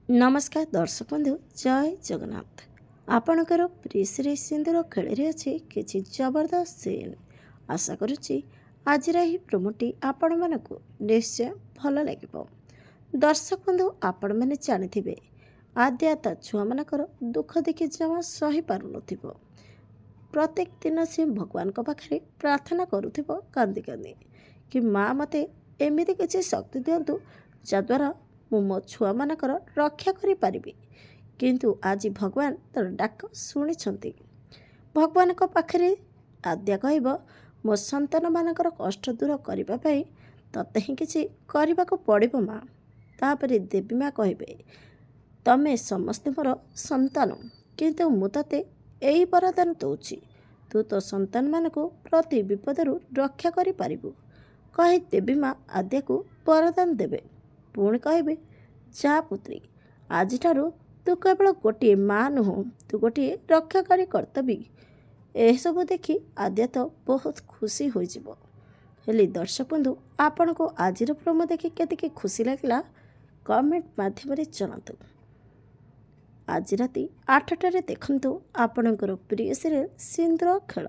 नमस्कार दर्शक बंधु जय जगन्नाथ। आपणकर प्रिय श्री सिंदूर खेल अच्छी किसी जबरदस्त सीन आशा करुच्ची आज प्रोमोटी आपण मानक निश्चय भल लगे। दर्शक बंधु आपण मैंने जानी आद्या ता छुआ मानकर दुख देखि जमा सही पार न प्रत्येक दिन से भगवान पाखे प्रार्थना करुथिबो कांदी कांदी कि माँ मते एमिति किसी शक्ति दिंतु जद्वारा मु मो छुआ मानकर रक्षा करि किंतु आज भगवान तर डाक शुणी भगवान पाखे आद्या कहब मो संतान मानकर कष्ट दूर करने तते ही किसी करने को पड़ो माँ। तापर देवी माँ कहे तमें समस्ते मोर संतान किंतु मु तते यही वरदान दौची तू तो संतान मान को प्रति विपदरू रक्षा करिपारिबु कही देवी माँ आद्या को वरदान देवे। पुणी कहे जा पुत्री आज तू केवल गोटे माँ नुह तू गोटे रक्षाकारी कर्तव्य। यह सब देखि आद्या तो बहुत खुशी हो हेली दर्शक बंधु आपण को आज प्रोमो देखि केतिकी खुशी लगिला कमेंट माध्यम जनातु। आज राति 8टारे देखंतु आपणकर प्रिय सीरियल सिंदूर खेल।